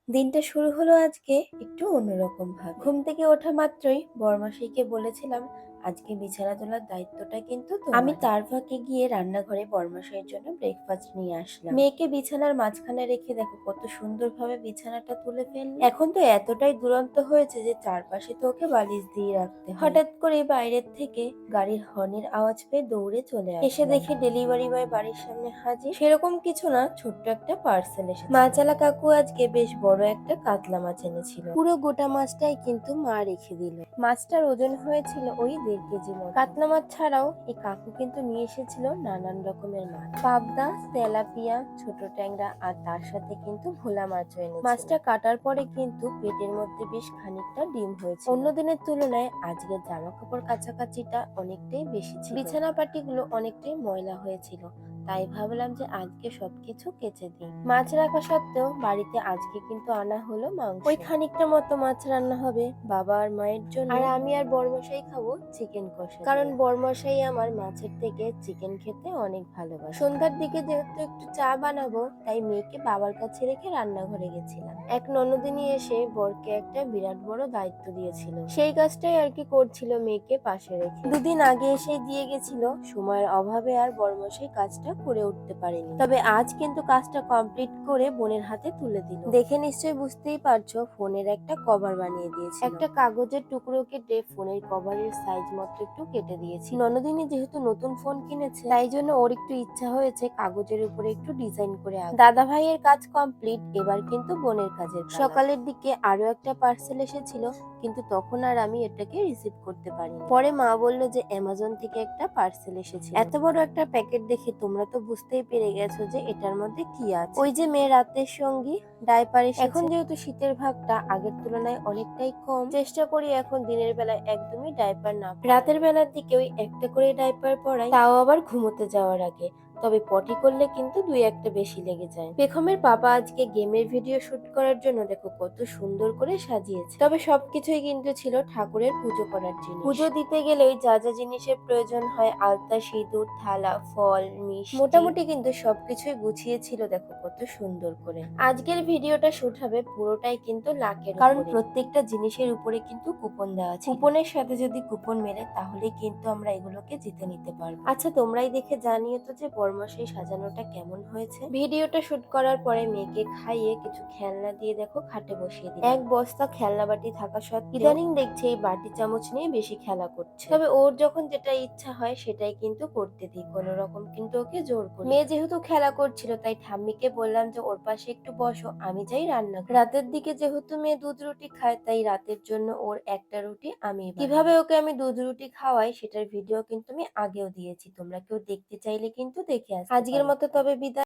দিনটা শুরু হলো আজকে একটু অন্যরকম ভাবে। ঘুম থেকে ওঠা মাত্রই বরমাসাইকে বলেছিলাম আজকে বিছানা তোলার দায়িত্বটা কিন্তু আমি তার ফাঁকে গিয়ে রান্নাঘরে বরমাসাইয়ের জন্য ব্রেকফাস্ট নিয়ে আসলাম। মেয়েকে বিছানার মাঝখানে রেখে দেখো কত সুন্দরভাবে বিছানাটা তুলে ফেলল। এখন তো এতটাই দুরন্ত হয়েছে যে চারপাশে তো ওকে বালিশ দিয়ে রাখতে হয়। হঠাৎ করে বাইরের থেকে গাড়ির হর্নের আওয়াজ পেয়ে দৌড়ে চলে আসে। এসে দেখে ডেলিভারি বয় বাড়ির সামনে হাজির। সেরকম কিছু না, ছোট্ট একটা পার্সেল এসেছে। মাছালা কাকু আজকে বেশ বড় একটা কাতলা মাছ এনেছিল। পুরো গোটা মাছটাই কিন্তু মা রেখে দিল। মাছটার ওজন হয়েছিল ওই 1.5 কেজি মতো। কাতলা মাছ ছাড়াও এই কাকু কিন্তু নিয়ে এসেছিল নানান রকমের মাছ, পাবদা, তেলাপিয়া, ছোট ট্যাংরা আর তার সাথে কিন্তু ভোলা মাছও এনেছিল। মাছটা কাটার পরে কিন্তু পেটের মধ্যে বেশ খানিকটা ডিম হয়েছে। অন্য দিনের তুলনায় আজকের জামা কাপড় কাচাকাচিটা অনেকটাই বেশি ছিল। বিছানা পাটিগুলো অনেকটাই ময়লা হয়েছিল, তাই ভাবলাম যে আজকে সবকিছু কেচে দিই। মাছ রাখা সত্ত্বেও বাড়িতে আজকে কিন্তু আনা হলো মাংস। ওই খানিকটা মতো মাছ রান্না হবে বাবা আর মায়ের জন্য, আর আমি আর বড়মশাই খাবো চিকেন কষা। কারণ বড়মশাই আমার মাছের থেকে চিকেন খেতে অনেক ভালোবাসে। সন্ধ্যার দিকে যেহেতু একটু চা বানাবো, তাই মেয়েকে বাবার কাছে রেখে রান্নাঘরে গেছিলাম। এক ননদিনী এসে বরকে একটা বিরাট বড় দায়িত্ব দিয়েছিল, সেই কাজটাই আর কি করছিল মেয়েকে পাশে রেখে। দুদিন আগে এসে দিয়ে গেছিল, সময়ের অভাবে আর বড়মশাই কাজটা করে উঠতে পারেনি। তবে আজ কিন্তু কাজটা কমপ্লিট করে বোনের হাতে তুলে দিল। দেখে নিশ্চয়ই বুঝতেই পারছো ফোনের একটা কভার বানিয়ে দিয়েছি। একটা কাগজের টুকরো কেটে ফোনের কভারের সাইজ মতো একটু কেটে দিয়েছি। ননদিনী যেহেতু নতুন ফোন কিনেছে, তাই জন্য ওর একটু ইচ্ছা হয়েছে কাগজের উপরে একটু ডিজাইন করে আঁকতে। দাদা ভাইয়ের কাজ কমপ্লিট, এবার কিন্তু বোনের কাজের পালা। সকালের দিকে আরো একটা পার্সেল এসেছিল, কিন্তু তখন আর আমি এটাকে রিসিভ করতে পারিনি। পরে মা বলল যে অ্যামাজন থেকে একটা পার্সেল এসেছে। এত বড় একটা প্যাকেট দেখে তোমরা তো বুঝতেই পেরে গেছো যে এটার মধ্যে কি আছে। ওই যে মেয়ে রাতের সঙ্গী ডাইপার এসেছে। এখন যেহেতু শীতের ভাগটা আগের তুলনায় অনেকটাই কম, চেষ্টা করি এখন দিনের বেলায় একদমই ডাইপার না, রাতের বেলার দিকে ওই একটা করে ডাইপার পরাই, তাও আবার ঘুমোতে যাওয়ার আগে। তবে পটি করলে কিন্তু 2-1টা বেশি লেগে যায়। বেগমের বাবা আজকে গেমের ভিডিও শুট করার জন্য দেখো কত সুন্দর করে সাজিয়েছে। তবে সবকিছুই কিন্তু ছিল ঠাকুরের পুজো করার জিনিস। পুজো দিতে গেলেই যা যা জিনিসের প্রয়োজন হয়, আলতা, সিঁদুর, থালা, ফল, মিষ্টি, মোটামুটি কিন্তু সবকিছুই গুছিয়ে ছিল। দেখো কত সুন্দর করে। আজকের ভিডিওটা শুট হবে পুরোটাই কিন্তু লাকের, কারণ প্রত্যেকটা জিনিসের উপরে কিন্তু কুপন দেওয়া আছে। কুপনের সাথে যদি কুপন মেলে তাহলে কিন্তু আমরা এগুলোকে জিতে নিতে পারবো। আচ্ছা তোমরাই দেখে জানিয়ে তো যে বরমাসের সাজানোটা কেমন হয়েছে। ভিডিওটা শুট করার পরে মেয়েকে খাইয়ে কিছু খেলনা দিয়ে দেখো খাটে বসিয়ে দিই। এক বস্তা খেলনা বাটি থাকা সত্ত্বেও ইদানিং দেখছি এই বাটি চামচ নিয়ে বেশি খেলা করছে। তবে ওর যখন যেটা ইচ্ছা হয় সেটাই কিন্তু করতে দিই, কোনো রকম কিন্তু ওকে জোর করি। মেয়ে যেহেতু খেলা করছিল তাই ঠাম্মিকে বললাম যে ওর পাশে একটু বসো, আমি যাই রান্না। রাতের দিকে যেহেতু মেয়ে দুধ রুটি খায়, তাই রাতের জন্য ওর একটা রুটি আমি কিভাবে ওকে আমি দুধ রুটি খাওয়াই সেটার ভিডিও কিন্তু আমি আগেও দিয়েছি, তোমরা কেউ দেখতে চাইলে কিন্তু দেখে আসতে পারো। আজকের মতো তবে বিদায়।